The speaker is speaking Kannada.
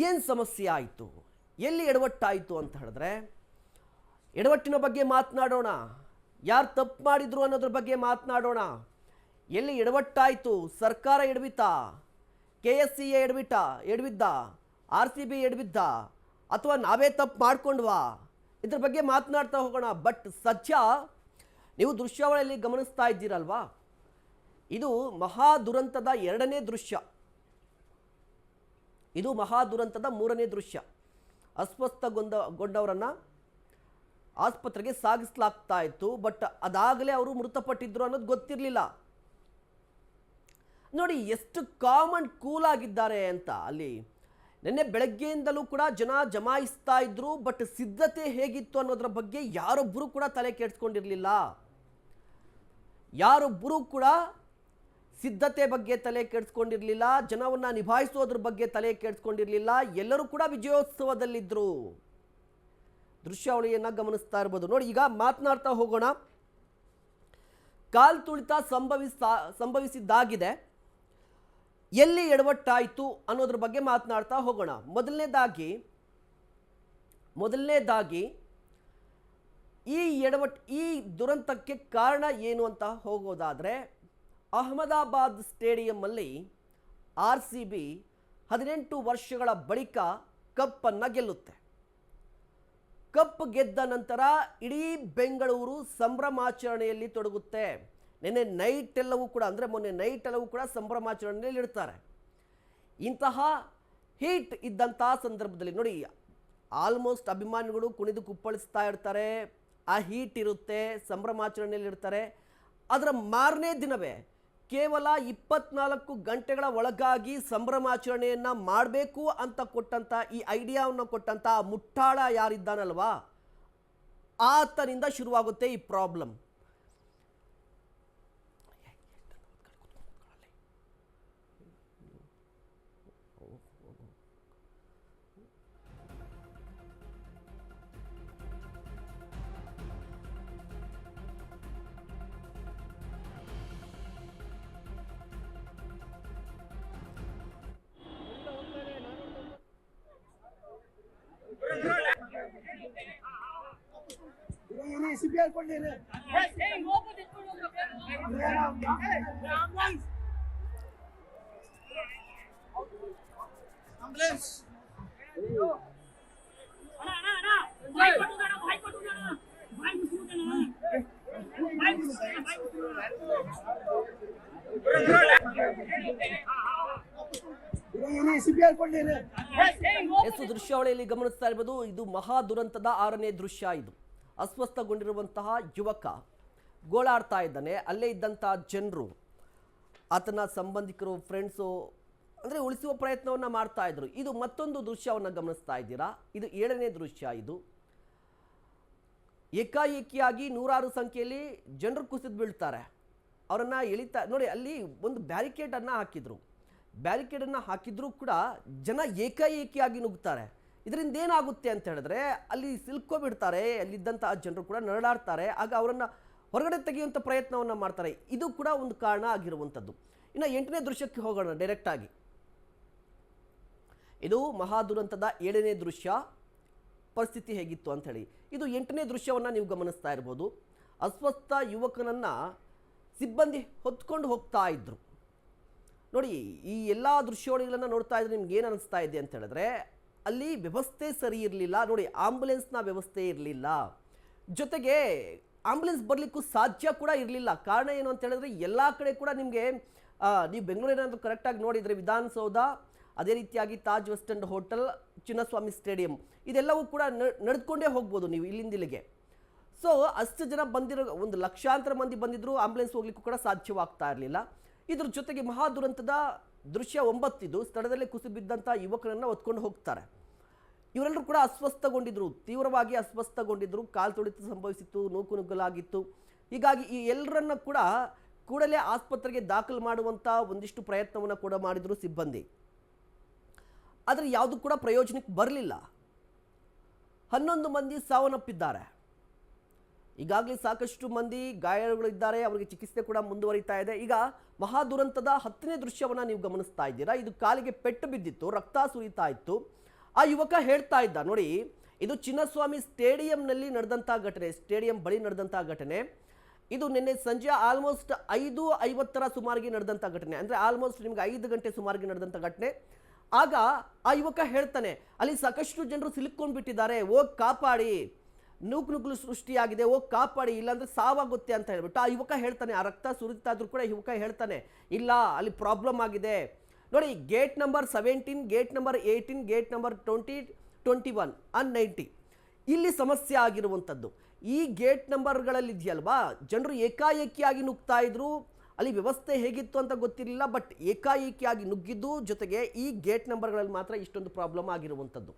ಏನು ಸಮಸ್ಯೆ ಆಯಿತು, ಎಲ್ಲಿ ಎಡವಟ್ಟಾಯಿತು ಅಂತ ಹೇಳಿದ್ರೆ ಎಡವಟ್ಟಿನ ಬಗ್ಗೆ ಮಾತನಾಡೋಣ. ಯಾರು ತಪ್ಪು ಮಾಡಿದ್ರು ಅನ್ನೋದ್ರ ಬಗ್ಗೆ ಮಾತನಾಡೋಣ. ಎಲ್ಲಿ ಎಡವಟ್ಟಾಯಿತು, ಸರ್ಕಾರ ಎಡವಿತಾ, KSCA ಎಡವಿದ್ದ, RCB ಎಡವಿದ್ದ, ಅಥವಾ ನಾವೇ ತಪ್ಪು ಮಾಡ್ಕೊಂಡ್ವಾ, ಇದ್ರ ಬಗ್ಗೆ ಮಾತನಾಡ್ತಾ ಹೋಗೋಣ. ಬಟ್ ಸತ್ಯ ನೀವು ದೃಶ್ಯಾವಳಿಯಲ್ಲಿ ಗಮನಿಸ್ತಾ ಇದ್ದೀರಲ್ವಾ, ಇದು ಮಹಾ ದುರಂತದ ಎರಡನೇ ದೃಶ್ಯ, ಇದು ಮಹಾ ದುರಂತದ ಮೂರನೇ ದೃಶ್ಯ. ಅಸ್ವಸ್ಥಗೊಂಡವರನ್ನು ಆಸ್ಪತ್ರೆಗೆ ಸಾಗಿಸಲಾಗ್ತಾ ಇತ್ತು, ಬಟ್ ಅದಾಗಲೇ ಅವರು ಮೃತಪಟ್ಟಿದ್ರು ಅನ್ನೋದು ಗೊತ್ತಿರಲಿಲ್ಲ. ನೋಡಿ ಎಷ್ಟು ಕಾಮನ್ ಕೂಲ್ ಆಗಿದ್ದಾರೆ ಅಂತ. ಅಲ್ಲಿ ನಿನ್ನೆ ಬೆಳಗ್ಗೆಯಿಂದಲೂ ಕೂಡ ಜನ ಜಮಾಯಿಸ್ತಾ ಇದ್ರು, ಬಟ್ ಸಿದ್ಧತೆ ಹೇಗಿತ್ತು ಅನ್ನೋದ್ರ ಬಗ್ಗೆ ಯಾರೊಬ್ಬರು ಕೂಡ ತಲೆ ಕೆಡಿಸ್ಕೊಂಡಿರಲಿಲ್ಲ. ಯಾರೊಬ್ಬರು ಕೂಡ ಸಿದ್ಧತೆ ಬಗ್ಗೆ ತಲೆ ಕೆಡಿಸ್ಕೊಂಡಿರಲಿಲ್ಲ, ಜನವನ್ನ ನಿಭಾಯಿಸೋದ್ರ ಬಗ್ಗೆ ತಲೆ ಕೆಡಿಸ್ಕೊಂಡಿರಲಿಲ್ಲ. ಎಲ್ಲರೂ ಕೂಡ ವಿಜಯೋತ್ಸವದಲ್ಲಿದ್ದರು. ದೃಶ್ಯಾವಳಿಯನ್ನು ಗಮನಿಸ್ತಾ ಇರ್ಬೋದು. ನೋಡಿ, ಈಗ ಮಾತನಾಡ್ತಾ ಹೋಗೋಣ. ಕಾಲ್ ತುಳಿತ ಸಂಭವಿಸಿದ್ದಾಗಿದೆ, ಎಲ್ಲಿ ಎಡವಟ್ಟಾಯಿತು ಅನ್ನೋದ್ರ ಬಗ್ಗೆ ಮಾತನಾಡ್ತಾ ಹೋಗೋಣ. ಮೊದಲನೇದಾಗಿ ಈ ದುರಂತಕ್ಕೆ ಕಾರಣ ಏನು ಅಂತ ಹೋಗೋದಾದರೆ, ಅಹಮದಾಬಾದ್ ಸ್ಟೇಡಿಯಂನಲ್ಲಿ RCB 18 ವರ್ಷಗಳ ಬಳಿಕ ಕಪ್ಪನ್ನು ಗೆಲ್ಲುತ್ತೆ. ಕಪ್ ಗೆದ್ದ ನಂತರ ಇಡೀ ಬೆಂಗಳೂರು ಸಂಭ್ರಮಾಚರಣೆಯಲ್ಲಿ ತೊಡಗುತ್ತೆ. ಮೊನ್ನೆ ನೈಟ್ ಎಲ್ಲವೂ ಕೂಡ ಸಂಭ್ರಮಾಚರಣೆಯಲ್ಲಿ ಇಡ್ತಾರೆ. ಇಂತಹ ಹೀಟ್ ಇದ್ದಂತಹ ಸಂದರ್ಭದಲ್ಲಿ ನೋಡಿ, ಆಲ್ಮೋಸ್ಟ್ ಅಭಿಮಾನಿಗಳು ಕುಣಿದು ಕುಪ್ಪಳಿಸ್ತಾ ಇರ್ತಾರೆ, ಆ ಹೀಟ್ ಇರುತ್ತೆ, ಸಂಭ್ರಮಾಚರಣೆಯಲ್ಲಿ ಇರ್ತಾರೆ. ಅದರ ಮಾರನೇ ದಿನವೇ ಕೇವಲ 24 ಗಂಟೆಗಳ ಒಳಗಾಗಿ ಸಂಭ್ರಮಾಚರಣೆಯನ್ನು ಮಾಡಬೇಕು ಅಂತ ಕೊಟ್ಟಂಥ ಈ ಐಡಿಯಾವನ್ನು ಕೊಟ್ಟಂಥ ಮುಟ್ಟಾಳ ಯಾರಿದ್ದಾನಲ್ವಾ, ಆತನಿಂದ ಶುರುವಾಗುತ್ತೆ ಈ ಪ್ರಾಬ್ಲಮ್. CPR ಕೊಡ್ಲೇನೆ ಆಂಬುಲೆನ್ಸ್ CPR ಕೊಡ್ಲೇನೆ. ಎಷ್ಟು ದೃಶ್ಯಾವಳಿಯಲ್ಲಿ ಗಮನಿಸ್ತಾ ಇರ್ಬೋದು, ಇದು ಮಹಾ ದುರಂತದ 6ನೇ ದೃಶ್ಯ. ಇದು ಅಸ್ವಸ್ಥಗೊಂಡಿರುವಂತಹ ಯುವಕ ಗೋಳಾಡ್ತಾ ಇದ್ದಾನೆ. ಅಲ್ಲೇ ಇದ್ದಂತಹ ಜನರು, ಆತನ ಸಂಬಂಧಿಕರು, ಫ್ರೆಂಡ್ಸು ಅಂದರೆ ಉಳಿಸುವ ಪ್ರಯತ್ನವನ್ನು ಮಾಡ್ತಾ ಇದ್ರು. ಇದು ಮತ್ತೊಂದು ದೃಶ್ಯವನ್ನು ಗಮನಿಸ್ತಾ ಇದ್ದೀರಾ, ಇದು 7ನೇ ದೃಶ್ಯ. ಇದು ಏಕಾಏಕಿಯಾಗಿ ನೂರಾರು ಸಂಖ್ಯೆಯಲ್ಲಿ ಜನರು ಕುಸಿದು ಬೀಳ್ತಾರೆ, ಅವರನ್ನು ಎಳಿತಾ ನೋಡಿ. ಅಲ್ಲಿ ಒಂದು ಬ್ಯಾರಿಕೇಡನ್ನು ಹಾಕಿದ್ರೂ ಕೂಡ ಜನ ಏಕಾಏಕಿಯಾಗಿ ನುಗ್ತಾರೆ. ಇದರಿಂದ ಏನಾಗುತ್ತೆ ಅಂತ ಹೇಳಿದ್ರೆ, ಅಲ್ಲಿ ಸಿಲ್ಕೋಬಿಡ್ತಾರೆ, ಅಲ್ಲಿದ್ದಂತಹ ಜನರು ಕೂಡ ನರಳಾಡ್ತಾರೆ. ಆಗ ಅವರನ್ನು ಹೊರಗಡೆ ತೆಗೆಯುವಂಥ ಪ್ರಯತ್ನವನ್ನು ಮಾಡ್ತಾರೆ. ಇದು ಕೂಡ ಒಂದು ಕಾರಣ ಆಗಿರುವಂಥದ್ದು. ಇನ್ನು 8ನೇ ದೃಶ್ಯಕ್ಕೆ ಹೋಗೋಣ ಡೈರೆಕ್ಟಾಗಿ. ಇದು ಮಹಾ ದುರಂತದ 7ನೇ ದೃಶ್ಯ. ಪರಿಸ್ಥಿತಿ ಹೇಗಿತ್ತು ಅಂತ ಹೇಳಿ, ಇದು 8ನೇ ದೃಶ್ಯವನ್ನು ನೀವು ಗಮನಿಸ್ತಾ ಇರ್ಬೋದು. ಅಸ್ವಸ್ಥ ಯುವಕನನ್ನು ಸಿಬ್ಬಂದಿ ಹೊತ್ಕೊಂಡು ಹೋಗ್ತಾ ಇದ್ರು. ನೋಡಿ, ಈ ಎಲ್ಲ ದೃಶ್ಯಾವಳಿಗಳನ್ನು ನೋಡ್ತಾ ಇದ್ರೆ ನಿಮ್ಗೆ ಏನು ಅನಿಸ್ತಾ ಇದೆ ಅಂತ ಹೇಳಿದ್ರೆ, ಅಲ್ಲಿ ವ್ಯವಸ್ಥೆ ಸರಿ ಇರಲಿಲ್ಲ. ನೋಡಿ, ಆಂಬುಲೆನ್ಸ್ನ ವ್ಯವಸ್ಥೆ ಇರಲಿಲ್ಲ, ಜೊತೆಗೆ ಆಂಬುಲೆನ್ಸ್ ಬರಲಿಕ್ಕೂ ಸಾಧ್ಯ ಕೂಡ ಇರಲಿಲ್ಲ. ಕಾರಣ ಏನು ಅಂತ ಹೇಳಿದ್ರೆ, ಎಲ್ಲ ಕಡೆ ಕೂಡ ನಿಮಗೆ ನೀವು ಬೆಂಗಳೂರೇನಾದರೂ ಕರೆಕ್ಟಾಗಿ ನೋಡಿದರೆ ವಿಧಾನಸೌಧ, ಅದೇ ರೀತಿಯಾಗಿ Taj West End hotel, Chinnaswamy stadium, ಇದೆಲ್ಲವೂ ಕೂಡ ನಡೆದುಕೊಂಡೇ ಹೋಗ್ಬೋದು ನೀವು ಇಲ್ಲಿಂದ ಇಲ್ಲಿಗೆ. ಸೊ ಅಷ್ಟು ಜನ ಬಂದಿರೋ, ಒಂದು ಲಕ್ಷಾಂತರ ಮಂದಿ ಬಂದಿದ್ರು, ಆಂಬುಲೆನ್ಸ್ ಹೋಗ್ಲಿಕ್ಕೂ ಕೂಡ ಸಾಧ್ಯವಾಗ್ತಾ ಇರಲಿಲ್ಲ. ಇದ್ರ ಜೊತೆಗೆ ಮಹಾ ದುರಂತದ ದೃಶ್ಯ 9 ಇದು. ಸ್ಥಳದಲ್ಲೇ ಕುಸಿಬಿದ್ದಂಥ ಯುವಕರನ್ನು ಹೊತ್ಕೊಂಡು ಹೋಗ್ತಾರೆ. ಇವರೆಲ್ಲರೂ ಕೂಡ ಅಸ್ವಸ್ಥಗೊಂಡಿದ್ರು, ತೀವ್ರವಾಗಿ ಅಸ್ವಸ್ಥಗೊಂಡಿದ್ರು. ಕಾಲು ತುಳಿತ ಸಂಭವಿಸಿತ್ತು, ನೂಕುನುಗ್ಗಲಾಗಿತ್ತು. ಹೀಗಾಗಿ ಈ ಎಲ್ಲರನ್ನ ಕೂಡ ಕೂಡಲೇ ಆಸ್ಪತ್ರೆಗೆ ದಾಖಲು ಮಾಡುವಂಥ ಒಂದಿಷ್ಟು ಪ್ರಯತ್ನವನ್ನು ಕೂಡ ಮಾಡಿದ್ರು ಸಿಬ್ಬಂದಿ. ಆದರೆ ಯಾವುದು ಕೂಡ ಪ್ರಯೋಜನಕ್ಕೆ ಬರಲಿಲ್ಲ. 11 ಮಂದಿ ಸಾವನ್ನಪ್ಪಿದ್ದಾರೆ. ಈಗಾಗಲೇ ಸಾಕಷ್ಟು ಮಂದಿ ಗಾಯಗಳಿದ್ದಾರೆ, ಅವರಿಗೆ ಚಿಕಿತ್ಸೆ ಕೂಡ ಮುಂದುವರಿತಾ ಇದೆ. ಈಗ ಮಹಾ ದುರಂತದ 10ನೇ ದೃಶ್ಯವನ್ನು ನೀವು ಗಮನಿಸ್ತಾ ಇದ್ದೀರಾ. ಇದು ಕಾಲಿಗೆ ಪೆಟ್ಟು ಬಿದ್ದಿತ್ತು, ರಕ್ತ ಸುರಿತಾ ಇತ್ತು. ಆ ಯುವಕ ಹೇಳ್ತಾ ಇದ್ದ ನೋಡಿ, ಇದು ಚಿನ್ನಸ್ವಾಮಿ ಸ್ಟೇಡಿಯಂನಲ್ಲಿ ನಡೆದಂಥ ಘಟನೆ, ಸ್ಟೇಡಿಯಂ ಬಳಿ ನಡೆದಂಥ ಘಟನೆ. ಇದು ನಿನ್ನೆ ಸಂಜೆ ಆಲ್ಮೋಸ್ಟ್ 5:50 ಸುಮಾರಿಗೆ ನಡೆದಂಥ ಘಟನೆ, ಅಂದರೆ ಆಲ್ಮೋಸ್ಟ್ ನಿಮ್ಗೆ 5 ಗಂಟೆ ಸುಮಾರಿಗೆ ನಡೆದಂಥ ಘಟನೆ. ಆಗ ಆ ಯುವಕ ಹೇಳ್ತಾನೆ, ಅಲ್ಲಿ ಸಾಕಷ್ಟು ಜನರು ಸಿಲುಕೊಂಡು ಬಿಟ್ಟಿದ್ದಾರೆ, ಹೋಗಿ ಕಾಪಾಡಿ, ನೂಕುನುಗ್ಲು ಸೃಷ್ಟಿಯಾಗಿದೆ, ಹೋಗಿ ಕಾಪಾಡಿ, ಇಲ್ಲಾಂದ್ರೆ ಸಾವಾಗುತ್ತೆ ಅಂತ ಹೇಳ್ಬಿಟ್ಟು ಆ ಯುವಕ ಹೇಳ್ತಾನೆ. ಆ ರಕ್ತ ಸುರಿತಾ ಇದ್ರೂ ಕೂಡ ಯುವಕ ಹೇಳ್ತಾನೆ, ಇಲ್ಲ ಅಲ್ಲಿ ಪ್ರಾಬ್ಲಮ್ ಆಗಿದೆ ನೋಡಿ, gate number 17, gate number 18, gate number 20, 21 and 90 ಇಲ್ಲಿ ಸಮಸ್ಯೆ ಆಗಿರುವಂಥದ್ದು. ಈ ಗೇಟ್ ನಂಬರ್ಗಳಲ್ಲಿ ಇದೆಯಲ್ವಾ, ಜನರು ಏಕಾಏಕಿಯಾಗಿ ನುಗ್ತಾ ಇದ್ರು, ಅಲ್ಲಿ ವ್ಯವಸ್ಥೆ ಹೇಗಿತ್ತು ಅಂತ ಗೊತ್ತಿರಲಿಲ್ಲ, ಬಟ್ ಏಕಾಏಕಿಯಾಗಿ ನುಗ್ಗಿದ್ದು, ಜೊತೆಗೆ ಈ ಗೇಟ್ ನಂಬರ್ಗಳಲ್ಲಿ ಮಾತ್ರ ಇಷ್ಟೊಂದು ಪ್ರಾಬ್ಲಮ್ ಆಗಿರುವಂಥದ್ದು.